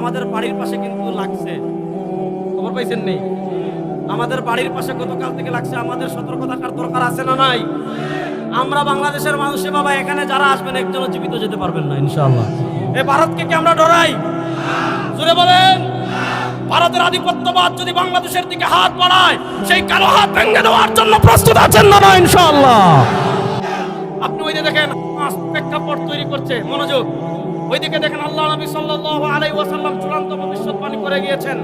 আমাদের বাড়ির পাশে কিন্তু লাগছে, খবর পাইছেন নেই? আমাদের বাড়ির পাশে গতকাল থেকে লাগছে। আমাদের সতর্ক থাকার দরকার আছে না নাই? আমরা বাংলাদেশের মানুষে বাবা, এখানে যারা আসবেন একজনও জীবিত যেতে পারবেন না ইনশাআল্লাহ। এই ভারতকে কি আমরা ডরাই? জোরে বলেন। ভারতের আধিপত্যবাদ যদি বাংলাদেশের দিকে হাত বাড়ায়, সেই কালো হাত ভেঙে দেওয়ার জন্য প্রস্তুত আছেন না ইনশাআল্লাহ? আপনি ওই যে দেখেন প্রেক্ষাপট তৈরি করছে, মনোযোগ। ওইদিকে দেখেন আল্লাহ নবী সাল্লাল্লাহু আলাইহি ওয়াসাল্লাম চূড়ান্ত ভবিষ্যৎবাণী করে গিয়েছেন।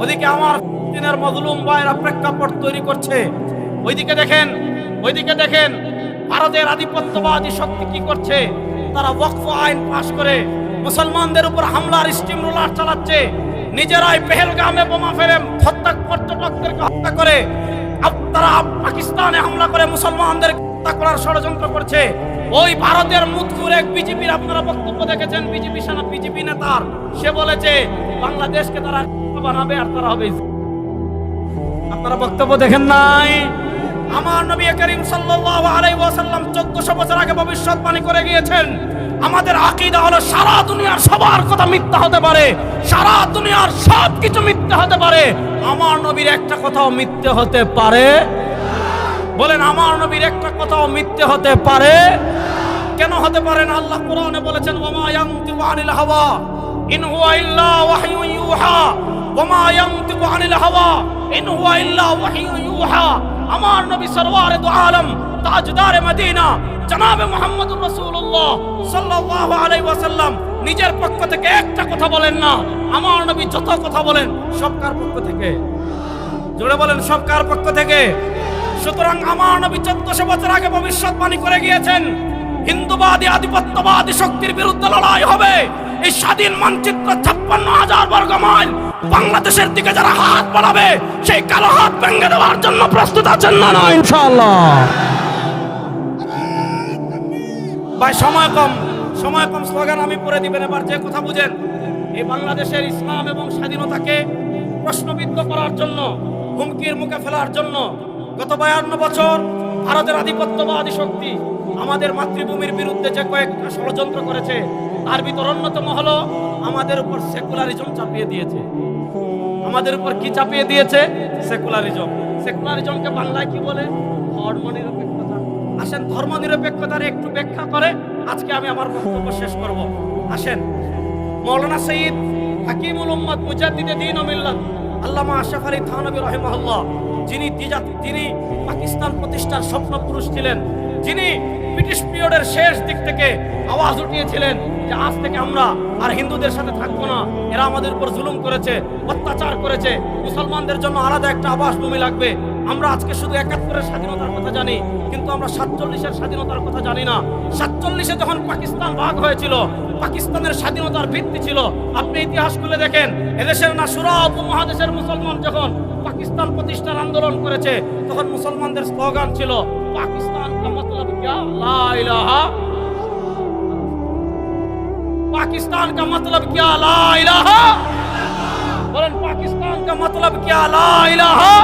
ওইদিকে আমার দিনের মজলুম ভাইরা প্রেক্ষাপট তৈরি করছে। ওইদিকে দেখেন ভারতের আধিপত্যবাদী শক্তি কি করছে। তারা ওয়াকফ আইন পাশ করে মুসলমানদের উপর হামলার স্টিম রোলার চালাচ্ছে। নিজেরাই পেহেলগামে বোমা ফেলে পর্যটকদেরকে হত্যা করে তারা পাকিস্তানে হামলা করে মুসলমানদের হত্যা করার ষড়যন্ত্র করছে। ওই ভারতের মুতকুর এক বিজেপির আপনারা বক্তব্য দেখেছেন, বিজেপি নেতার, সে বলেছে বাংলাদেশকে তারা বানাবে আর তারা হবে। আপনারা বক্তব্য দেখেন নাই? আমার নবী করিম সাল্লাল্লাহু আলাইহি ওয়াসাল্লাম 1400 বছর আগে ভবিষ্যৎবাণী করে গিয়েছেন। আমাদের আকীদা হলো সারা দুনিয়ার সবার কথা মিথ্যা হতে পারে, সারা দুনিয়ার সব কিছু মিথ্যা হতে পারে, আমার নবীর একটা কথাও মিথ্যে হতে পারে? বলেন, আমার নবীর একটা কথাও মিথ্যে হতে পারে? কেন হতে পারে না? আল্লাহ কোরআনে বলেছেন, ওয়ামা ইয়ানতিকু আনিল হাওয়া ইন হুয়া ইল্লা ওয়াহয়ুন ইউহা, ওয়ামা ইয়ানতিকু আনিল হাওয়া ইন হুয়া ইল্লা ওয়াহয়ুন ইউহা। আমার নবী সরওয়ারে দু আলম, তাজদারে মদিনা, জনাবে মুহাম্মদুর রাসূলুল্লাহ সাল্লাল্লাহু আলাইহি ওয়াসাল্লাম নিজের পক্ষ থেকে একটা কথা বলেন না। আমার নবী যত কথা বলেন সব কার পক্ষ থেকে? জোরে বলেন, সব কার পক্ষ থেকে? সুতরাং আমার নবী 1400 বছর আগে ভবিষ্যৎবাণী করে গিয়েছেন, হিন্দুবাদী আধিপত্যবাদী শক্তির বিরুদ্ধে লড়াই হবে। এই স্বাধীন মানচিত্র 56,000 বর্গ মাইল বাংলাদেশের দিকে যারা হাত বাড়াবে, সেই কালো হাত ভেঙে দেওয়ার জন্য প্রস্তুত আছেন না ইনশাআল্লাহ? ভাই সময় কম, স্লোগান আমি পড়ে দিবেন এবার, যে কথা বুঝেন। এই বাংলাদেশের ইসলাম এবং স্বাধীনতাকে প্রশ্নবিদ্ধ করার জন্য, হুমকির মুখে ফেলার জন্য গত 52 বছর ভারতের আধিপত্যবাদী শক্তি আমাদের মাতৃভূমির বিরুদ্ধে যে কয়েকটা ষড়যন্ত্র করেছে, তার ভিতর অন্যতম হলো আমাদের উপর সেকুলারিজম চাপিয়ে দিয়েছে। আমাদের উপর কি চাপিয়ে দিয়েছে? সেকুলারিজম। সেকুলারিজমকে বাংলায় কি বলে? ধর্মনিরপেক্ষতা। আসেন ধর্মনিরপেক্ষতার একটু ব্যাখ্যা করে আজকে আমি আমার বক্তব্য শেষ করব। আসেন, মাওলানা সৈয়দ হাকিমুল উম্মত মুজাদ্দিদে দ্বীন ও মিল্লাত আল্লামা আশরাফ আলী থানভী রাহিমাহুল্লাহ, যিনি পাকিস্তান প্রতিষ্ঠার স্বপ্নপুরুষ ছিলেন, যিনি ব্রিটিশ পিরিয়ডের শেষ দিক থেকে আওয়াজ উঠিয়েছিলেন যে আজ থেকে আমরা আর হিন্দুদের সাথে থাকবো না, এরা আমাদের উপর জুলুম করেছে, অত্যাচার করেছে, মুসলমানদের জন্য আলাদা একটা আবাসভূমি লাগবে। আমরা আজকে শুধু 71-এর স্বাধীনতার কথা জানি, কিন্তু আমরা 47-এর স্বাধীনতার কথা জানি না। 47-এ যখন পাকিস্তান ভাগ হয়েছিল, পাকিস্তানের স্বাধীনতার ভিত্তি ছিল, আপনি ইতিহাস খুলে দেখেন, এদেশের না সুরা উপমহাদেশের মুসলমান যখন পাকিস্তান প্রতিষ্ঠার আন্দোলন করেছে, তখন মুসলমানদের স্লোগান ছিল পাকিস্তান কা মতলব क्या লা ইলাহা, পাকিস্তান কা মতলব क्या লা ইলাহা। বলেন, পাকিস্তান কা মতলব क्या লা ইলাহা।